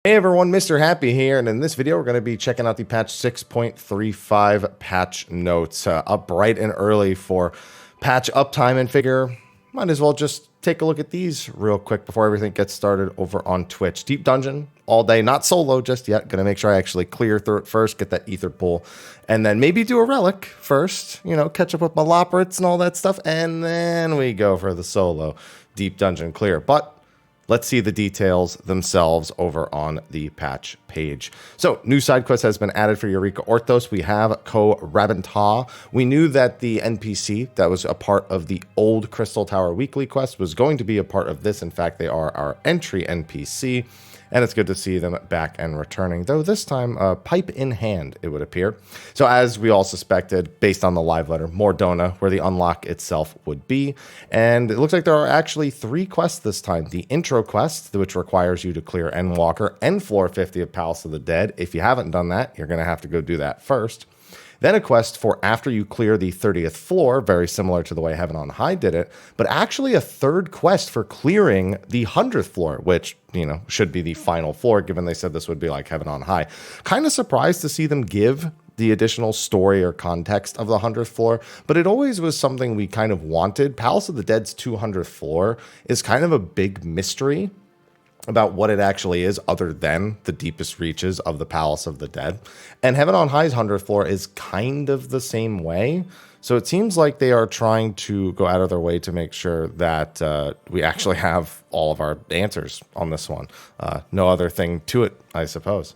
Hey everyone, Mr. Happy here, and in this video we're going to be checking out the patch 6.35 patch notes. Up bright and early for patch uptime, and figure might as well just take a look at these real quick before everything gets started over on Twitch. Deep Dungeon all day, not solo just yet. Going to make sure I actually clear through it first, get that ether pool, and then maybe do a relic first, you know, catch up with my Loporits and all that stuff, and then we go for the solo Deep Dungeon clear. But let's see the details themselves over on the patch page. So, new side quest has been added for Eureka Orthos. We have Ko Rabantah. We knew that the NPC that was a part of the old Crystal Tower weekly quest was going to be a part of this. In fact, they are our entry NPC. And it's good to see them back and returning, though this time pipe in hand, it would appear. So as we all suspected, based on the live letter, Mordona, where the unlock itself would be. And it looks like there are actually 3 quests this time. The intro quest, which requires you to clear Endwalker and floor 50 of Palace of the Dead. If you haven't done that, you're going to have to go do that first. Then a quest for after you clear the 30th floor, very similar to the way Heaven on High did it, but actually a third quest for clearing the 100th floor, which, you know, should be the final floor, given they said this would be like Heaven on High. Kind of surprised to see them give the additional story or context of the 100th floor, but it always was something we kind of wanted. Palace of the Dead's 200th floor is kind of a big mystery about what it actually is, other than the deepest reaches of the Palace of the Dead. And Heaven on High's 100th floor is kind of the same way. So it seems like they are trying to go out of their way to make sure that we actually have all of our answers on this one. No other thing to it, I suppose.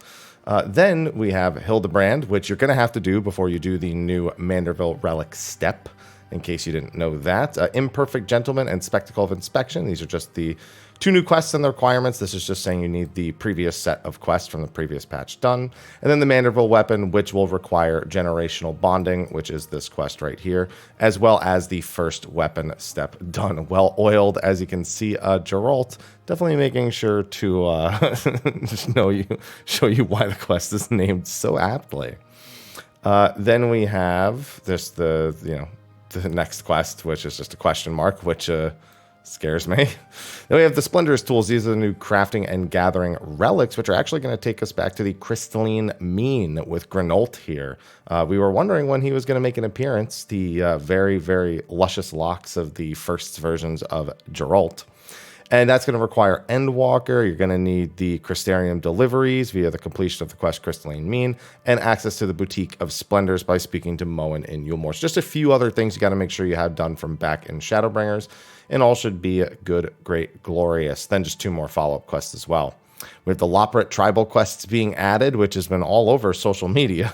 Then we have Hildebrand, which you're going to have to do before you do the new Manderville Relic step, in case you didn't know that. Imperfect Gentleman and Spectacle of Inspection. These are just the 2 new quests and the requirements. This is just saying you need the previous set of quests from the previous patch done. And then the Manderville Weapon, which will require generational bonding, which is this quest right here, as well as the first weapon step done. Well oiled, as you can see, Geralt definitely making sure to just show you why the quest is named so aptly. Then we have the next quest, which is just a question mark, which scares me. Then we have the Splendorous Tools. These are the new crafting and gathering relics, which are actually going to take us back to the Crystalline Mean with Granault here. We were wondering when he was going to make an appearance. The very, very luscious locks of the first versions of Geralt. And that's going to require Endwalker. You're going to need the Crystarium deliveries via the completion of the quest Crystalline Mean, and access to the Boutique of Splendors by speaking to Moen in Eulmoors. Just a few other things you got to make sure you have done from back in Shadowbringers, and all should be good, great, glorious. Then just 2 more follow-up quests as well. We have the Loporit tribal quests being added, which has been all over social media.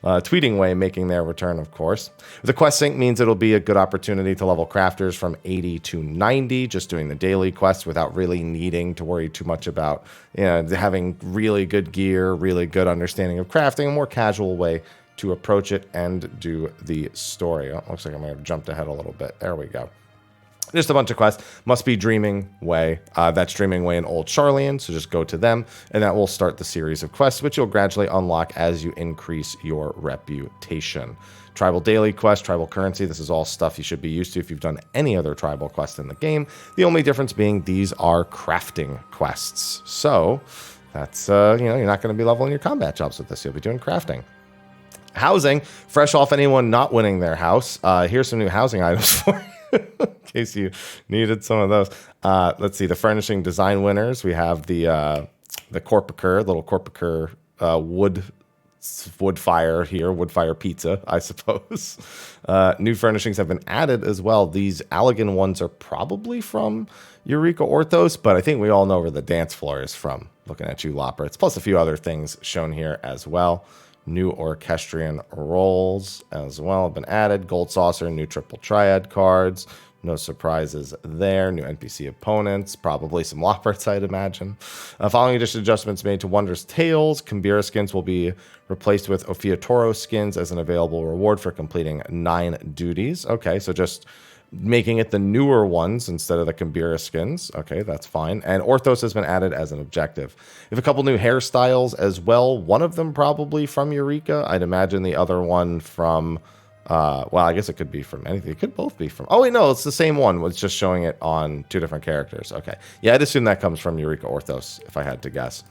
Tweeting Way making their return, of course. The quest sync means it'll be a good opportunity to level crafters from 80 to 90, just doing the daily quests without really needing to worry too much about, you know, having really good gear, really good understanding of crafting, a more casual way to approach it and do the story. Oh, looks like I might have jumped ahead a little bit. There we go. Just a bunch of quests. Must be Dreaming Way. That's Dreaming Way in Old Charlian, so just go to them, and that will start the series of quests, which you'll gradually unlock as you increase your reputation. Tribal Daily Quest, Tribal Currency, this is all stuff you should be used to if you've done any other tribal quest in the game. The only difference being these are crafting quests. So that's, you're not going to be leveling your combat jobs with this. You'll be doing crafting. Housing, fresh off anyone not winning their house. Here's some new housing items for you. In case you needed some of those. Let's see, the furnishing design winners. We have the Corpicure, little Corpicure wood fire here, wood fire pizza, I suppose. New furnishings have been added as well. These Allegan ones are probably from Eureka Orthos, but I think we all know where the dance floor is from, looking at you, Loporits, plus a few other things shown here as well. New Orchestrion rolls as well have been added. Gold Saucer, new Triple Triad cards. No surprises there. New NPC opponents. Probably some Loporits, I'd imagine. Following additional adjustments made to Wondrous Tales, Kimbira skins will be replaced with Ophiotoro skins as an available reward for completing 9 duties. Okay, so just making it the newer ones instead of the Kimbira skins. Okay, that's fine. And Orthos has been added as an objective. We have a couple new hairstyles as well. One of them probably from Eureka. I'd imagine the other one from Well, I guess it could be from anything. It could both be from... Oh, wait, no, it's the same one. It's just showing it on 2 different characters. Okay. Yeah, I'd assume that comes from Eureka Orthos, if I had to guess.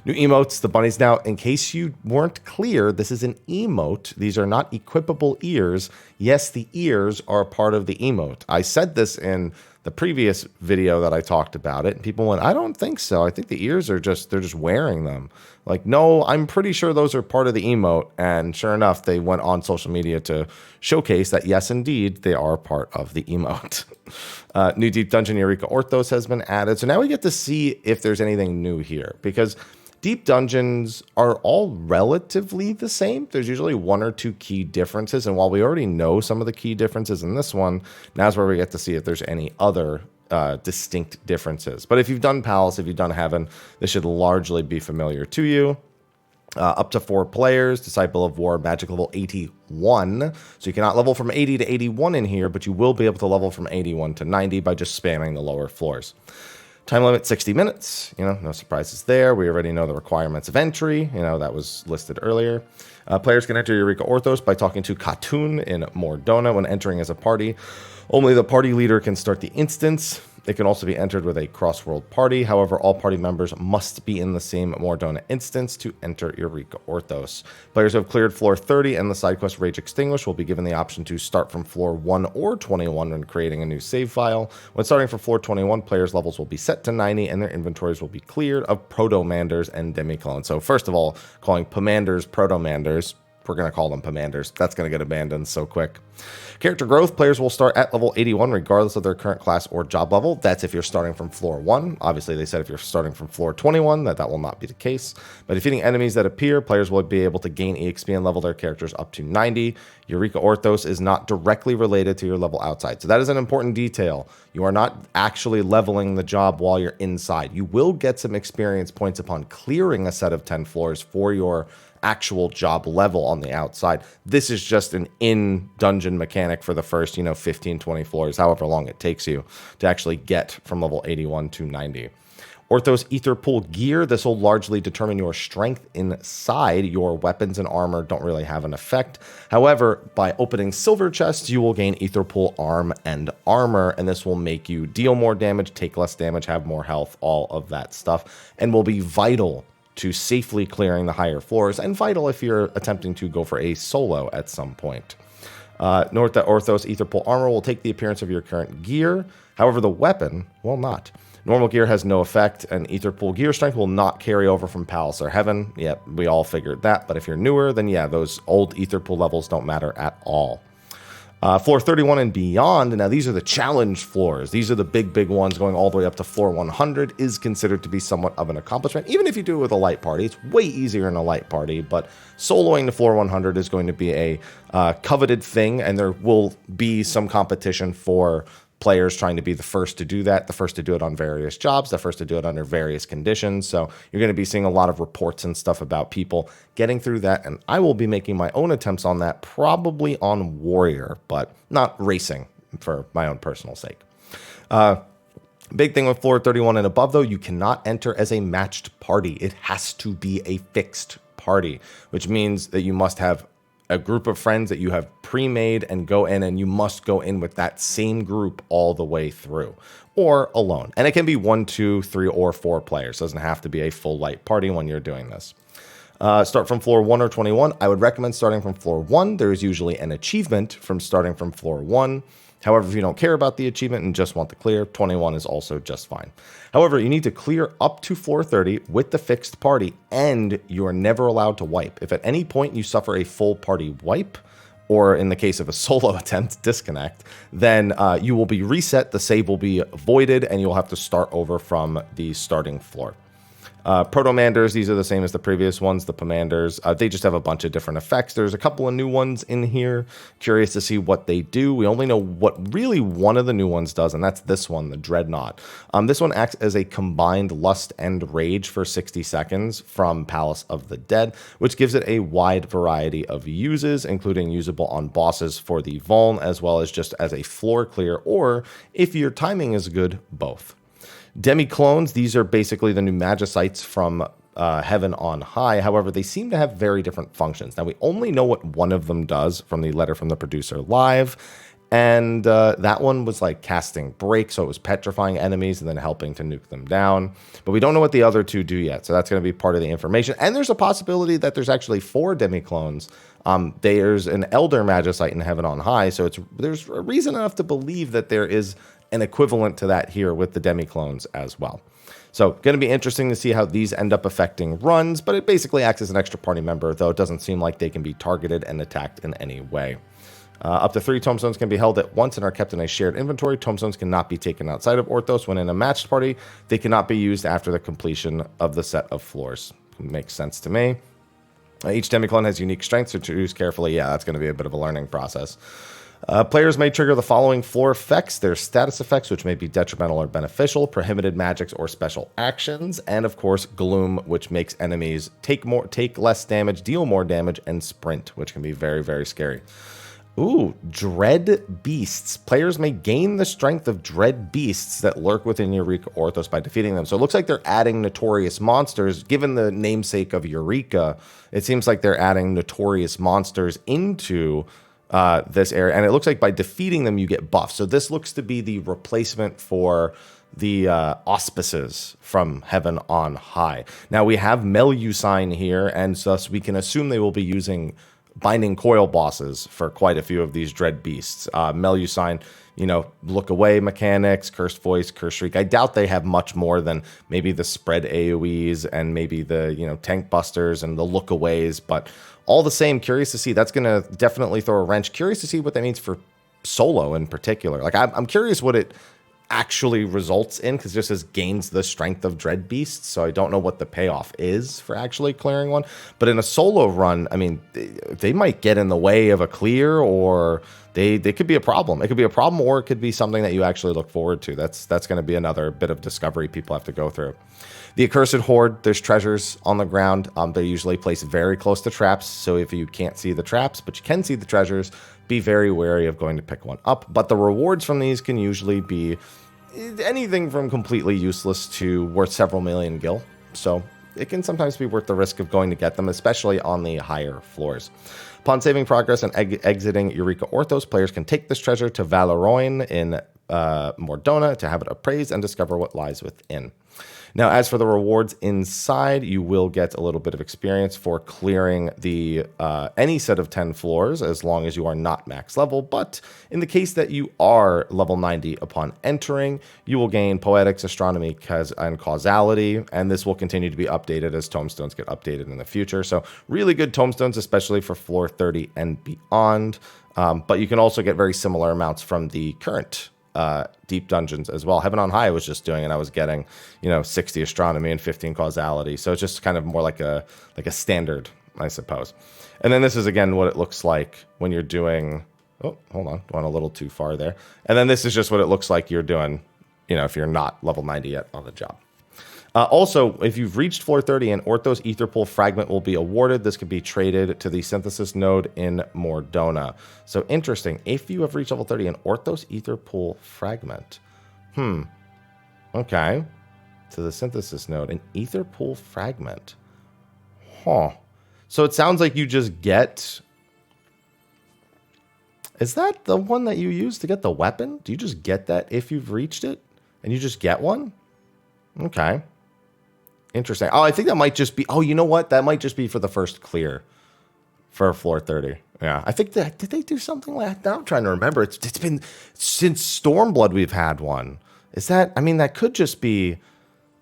New emotes, the bunnies. Now, in case you weren't clear, this is an emote. These are not equipable ears. Yes, the ears are part of the emote. I said this in the previous video that I talked about it, and people went, I don't think so. I think the ears are just, they're just wearing them. Like, no, I'm pretty sure those are part of the emote. And sure enough, they went on social media to showcase that, yes, indeed, they are part of the emote. New Deep Dungeon Eureka Orthos has been added. So now we get to see if there's anything new here, because deep dungeons are all relatively the same. There's usually 1 or 2 key differences. And while we already know some of the key differences in this one, now's where we get to see if there's any other distinct differences. But if you've done Palace, if you've done Heaven, this should largely be familiar to you. Up to 4 players, Disciple of War, magic level 81. So you cannot level from 80 to 81 in here, but you will be able to level from 81 to 90 by just spamming the lower floors. Time limit 60 minutes, no surprises there. We already know the requirements of entry, that was listed earlier. Players can enter Eureka Orthos by talking to Khatun in Mordona when entering as a party. Only the party leader can start the instance. It can also be entered with a cross-world party. However, all party members must be in the same Mordona instance to enter Eureka Orthos. Players who have cleared floor 30 and the side quest Rage Extinguish will be given the option to start from floor 1 or 21 when creating a new save file. When starting from floor 21, players' levels will be set to 90 and their inventories will be cleared of Protomanders and Demiclones. So first of all, calling Pomanders Protomanders, we're going to call them Pomanders. That's going to get abandoned so quick. Character growth, players will start at level 81 regardless of their current class or job level. That's if you're starting from floor 1. Obviously, they said if you're starting from floor 21, that will not be the case. By defeating enemies that appear, players will be able to gain EXP and level their characters up to 90. Eureka Orthos is not directly related to your level outside. So that is an important detail. You are not actually leveling the job while you're inside. You will get some experience points upon clearing a set of 10 floors for your actual job level on the outside. This is just an in-dungeon mechanic for the first, 15, 20 floors, however long it takes you to actually get from level 81 to 90. Orthos Ether Pool gear, this will largely determine your strength inside. Your weapons and armor don't really have an effect. However, by opening silver chests, you will gain Ether Pool arm and armor, and this will make you deal more damage, take less damage, have more health, all of that stuff, and will be vital to safely clearing the higher floors, and vital if you're attempting to go for a solo at some point. Note that Orthos Ether Pool armor will take the appearance of your current gear. However, the weapon will not. Normal gear has no effect, and Ether Pool gear strength will not carry over from Palace or Heaven. Yeah, we all figured that, but if you're newer, then yeah, those old Ether Pool levels don't matter at all. Floor 31 and beyond, now these are the challenge floors. These are the big ones going all the way up to floor 100 is considered to be somewhat of an accomplishment. Even if you do it with a light party, it's way easier in a light party, but soloing to floor 100 is going to be a coveted thing, and there will be some competition for players trying to be the first to do that, the first to do it on various jobs, the first to do it under various conditions. So you're going to be seeing a lot of reports and stuff about people getting through that, and I will be making my own attempts on that, probably on Warrior, but not racing for my own personal sake. Big thing with floor 31 and above, though, you cannot enter as a matched party. It has to be a fixed party, which means that you must have a group of friends that you have pre-made and go in, and you must go in with that same group all the way through, or alone. And it can be 1, 2, 3, or 4 players. It doesn't have to be a full light party when you're doing this. Start from floor 1 or 21. I would recommend starting from floor 1. There is usually an achievement from starting from floor 1. However, if you don't care about the achievement and just want to clear, 21 is also just fine. However, you need to clear up to floor 30 with the fixed party, and you are never allowed to wipe. If at any point you suffer a full party wipe, or in the case of a solo attempt, disconnect, then you will be reset, the save will be voided, and you'll have to start over from the starting floor. Protomanders, these are the same as the previous ones, the Pomanders. They just have a bunch of different effects. There's a couple of new ones in here. Curious to see what they do. We only know what really one of the new ones does, and that's this one, the Dreadnought. This one acts as a combined Lust and Rage for 60 seconds from Palace of the Dead, which gives it a wide variety of uses, including usable on bosses for the Vuln, as well as just as a floor clear, or if your timing is good, both. Demiclones, these are basically the new Magicites from Heaven on High. However, they seem to have very different functions. Now, we only know what one of them does from the letter from the producer live. And that one was like casting break, so it was petrifying enemies and then helping to nuke them down. But we don't know what the other two do yet, so that's going to be part of the information. And there's a possibility that there's actually 4 demi-clones. There's an Elder Magicite in Heaven on High, so there's a reason enough to believe that there is an equivalent to that here with the demi-clones as well. So going to be interesting to see how these end up affecting runs, but it basically acts as an extra party member, though it doesn't seem like they can be targeted and attacked in any way. Up to 3 tomestones can be held at once and are kept in a shared inventory. Tomestones cannot be taken outside of Orthos. When in a matched party, they cannot be used after the completion of the set of floors. Makes sense to me. Each demiclone has unique strengths, so choose carefully. Yeah, that's going to be a bit of a learning process. Players may trigger the following floor effects. There's status effects, which may be detrimental or beneficial, prohibited magics or special actions, and of course, gloom, which makes enemies take less damage, deal more damage, and sprint, which can be very, very scary. Ooh, dread beasts. Players may gain the strength of dread beasts that lurk within Eureka Orthos by defeating them. So it looks like they're adding notorious monsters. Given the namesake of Eureka, it seems like they're adding notorious monsters into this area. And it looks like by defeating them, you get buffs. So this looks to be the replacement for the auspices from Heaven on High. Now we have Melusine here, and thus we can assume they will be using Binding Coil bosses for quite a few of these dread beasts. Melusine, look away mechanics, Cursed Voice, Cursed Shriek. I doubt they have much more than maybe the spread AoEs and maybe the, tank busters and the look aways. But all the same, curious to see. That's going to definitely throw a wrench. Curious to see what that means for solo in particular. Like, I'm curious what it actually results in, because it just says gains the strength of dread beasts, so I don't know what the payoff is for actually clearing one. But in a solo run, I mean, they might get in the way of a clear, or they could be a problem. It could be a problem, or it could be something that you actually look forward to. That's going to be another bit of discovery people have to go through. The Accursed Horde, there's treasures on the ground. They're usually placed very close to traps, so if you can't see the traps, but you can see the treasures, be very wary of going to pick one up. But the rewards from these can usually be anything from completely useless to worth several million gil. So it can sometimes be worth the risk of going to get them, especially on the higher floors. Upon saving progress and exiting Eureka Orthos, players can take this treasure to Valeroin in Mordona to have it appraised and discover what lies within. Now, as for the rewards inside, you will get a little bit of experience for clearing the any set of 10 floors, as long as you are not max level. But in the case that you are level 90 upon entering, you will gain Poetics, Astronomy, and Causality, and this will continue to be updated as tomestones get updated in the future. So really good tomestones, especially for floor 30 and beyond. But you can also get very similar amounts from the current deep dungeons as well. Heaven on High I was just doing, and I was getting 60 astronomy and 15 causality, so it's just kind of more like a standard, I suppose. And then this is again what it looks like when you're doing, oh hold on, went a little too far there. And then this is just what it looks like you're doing if you're not level 90 yet on the job. Also, if you've reached floor 30, an Orthos Etherpool fragment will be awarded. This can be traded to the synthesis node in Mordona. So interesting. If you have reached level 30, an Orthos Etherpool fragment. Okay. To the synthesis node, an Etherpool fragment. Huh. So it sounds like you just get... Is that the one that you use to get the weapon? Do you just get that if you've reached it? And you just get one? Okay. Interesting. Oh, I think that might just be... Oh, you know what? That might just be for the first clear for floor 30. Yeah. I think that... Did they do something like that? I'm trying to remember. It's been... Since Stormblood we've had one. Is that... I mean, that could just be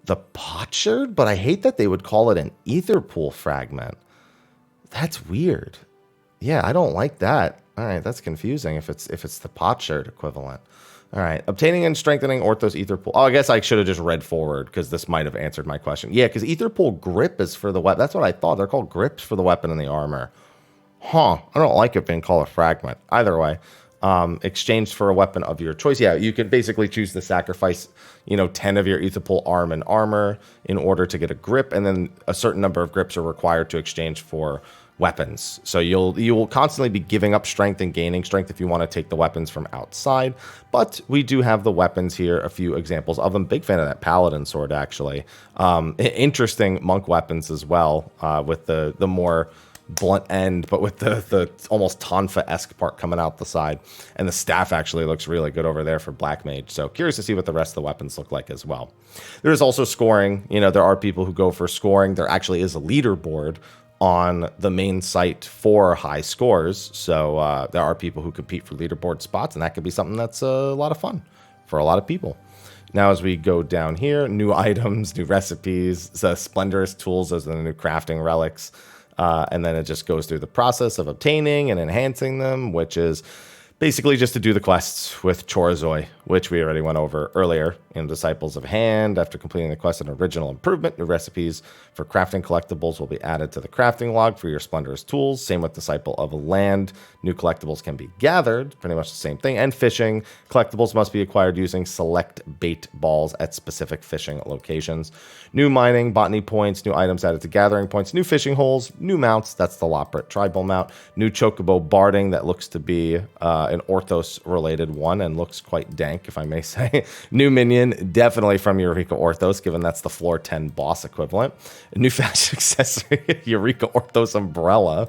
the potsherd, but I hate that they would call it an Etherpool fragment. That's weird. Yeah, I don't like that. All right, that's confusing if it's the potsherd equivalent. All right, obtaining and strengthening Orthos Etherpool. Oh, I guess I should have just read forward because this might have answered my question. Yeah, because Etherpool grip is for the weapon. That's what I thought. They're called grips for the weapon and the armor. Huh, I don't like it being called a fragment. Either way, exchanged for a weapon of your choice. Yeah, you can basically choose to sacrifice, 10 of your Etherpool arm and armor in order to get a grip, and then a certain number of grips are required to exchange for weapons. So you will constantly be giving up strength and gaining strength if you want to take the weapons from outside. But we do have the weapons here, a few examples of them. Big fan of that paladin sword, actually. Interesting monk weapons as well, with the more blunt end, but with the almost tonfa-esque part coming out the side. And the staff actually looks really good over there for Black Mage. So curious to see what the rest of the weapons look like as well. There is also scoring. You know, there are people who go for scoring. There actually is a leaderboard on the main site for high scores. So there are people who compete for leaderboard spots, and that could be something that's a lot of fun for a lot of people. Now, as we go down here, new items, new recipes, splendorous tools as the new crafting relics. And then it just goes through the process of obtaining and enhancing them, which is basically just to do the quests with Chorazoi, which we already went over earlier in Disciples of Hand. After completing the quest, an original improvement, new recipes for crafting collectibles will be added to the crafting log for your splendorous tools. Same with Disciple of Land. New collectibles can be gathered, pretty much the same thing. And fishing, collectibles must be acquired using select bait balls at specific fishing locations. New mining, botany points, new items added to gathering points, new fishing holes, new mounts, that's the Loprit tribal mount, new chocobo barding that looks to be an Orthos related one and looks quite dank, if I may say. New minion, definitely from Eureka Orthos, given that's the floor 10 boss equivalent. A new fashion accessory, Eureka Orthos umbrella.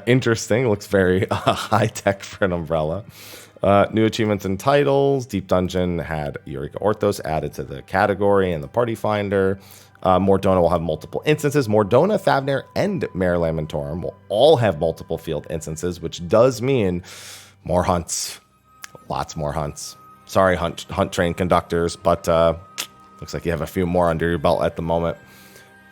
Interesting, looks very high tech for an umbrella. New achievements and titles. Deep Dungeon had Eureka Orthos added to the category and the party finder. Mordona will have multiple instances. Mordona, Thavnair, and Mare Lamentorum will all have multiple field instances, which does mean more hunts. Lots more hunts. Sorry, hunt train conductors, but looks like you have a few more under your belt at the moment.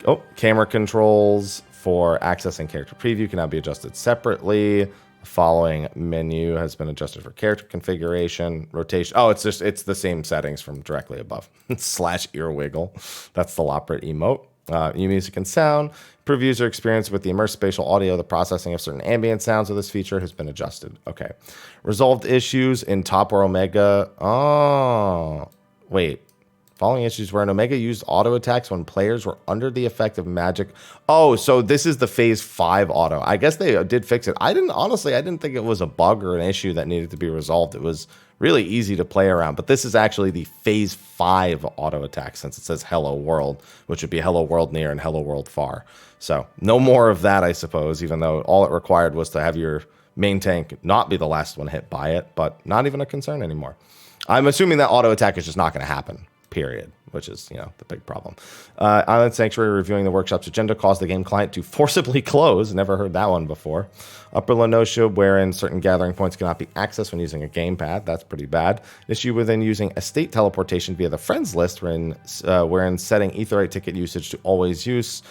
Oh, camera controls for accessing character preview can now be adjusted separately. The following menu has been adjusted for character configuration, rotation. Oh, it's the same settings from directly above. Slash ear wiggle. That's the Loprit emote. New music and sound. Improve user experience with the immersive spatial audio. The processing of certain ambient sounds with this feature has been adjusted. Okay. Resolved issues in Top or Omega. Oh, wait. Following issues where an Omega used auto attacks when players were under the effect of magic. Oh, so this is the phase 5 auto. I guess they did fix it. I didn't think it was a bug or an issue that needed to be resolved. It was really easy to play around, but this is actually the phase 5 auto attack since it says Hello World, which would be Hello World Near and Hello World Far. So no more of that, I suppose, even though all it required was to have your main tank not be the last one hit by it, but not even a concern anymore. I'm assuming that auto attack is just not going to happen. Period, which is, the big problem. Island Sanctuary reviewing the workshop's agenda caused the game client to forcibly close. Never heard that one before. Upper Lenosha, wherein certain gathering points cannot be accessed when using a gamepad. That's pretty bad. Issue within using estate teleportation via the friends list, wherein setting Aetheryte ticket usage to always use.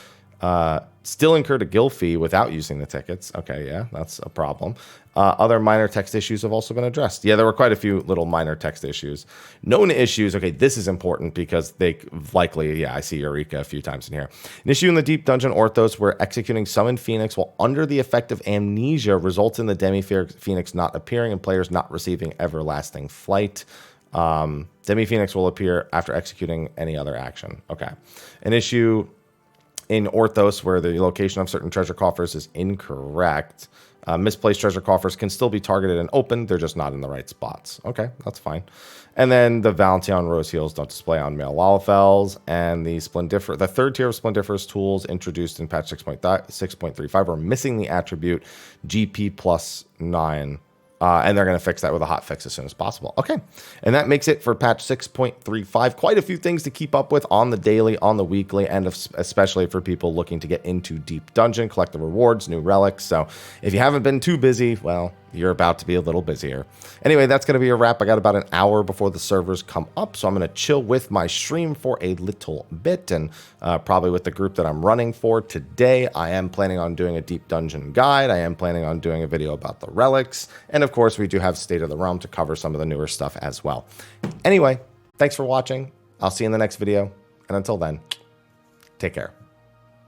Still incurred a guild fee without using the tickets. Okay, yeah, that's a problem. Other minor text issues have also been addressed. Yeah, there were quite a few little minor text issues. Known issues, okay, this is important because they likely, I see Eureka a few times in here. An issue in the Deep Dungeon Orthos where executing Summoned Phoenix while under the effect of amnesia results in the Demi-Phoenix not appearing and players not receiving Everlasting Flight. Demi-Phoenix will appear after executing any other action. Okay. An issue in Orthos where the location of certain treasure coffers is incorrect. Misplaced treasure coffers can still be targeted and opened. They're just not in the right spots. Okay, that's fine. And then the Valention Rose Heals don't display on male Lalafels. And the third tier of Splendiferous tools introduced in patch 6.35 are missing the attribute GP plus 9. And they're going to fix that with a hot fix as soon as possible. Okay, and that makes it for patch 6.35. Quite a few things to keep up with on the daily, on the weekly, and especially for people looking to get into Deep Dungeon, collect the rewards, new relics. So if you haven't been too busy, well, you're about to be a little busier. Anyway, that's going to be a wrap. I got about an hour before the servers come up, so I'm going to chill with my stream for a little bit, and probably with the group that I'm running for today. I am planning on doing a Deep Dungeon guide. I am planning on doing a video about the relics, and of course, we do have State of the Realm to cover some of the newer stuff as well. Anyway, thanks for watching. I'll see you in the next video, and until then, take care.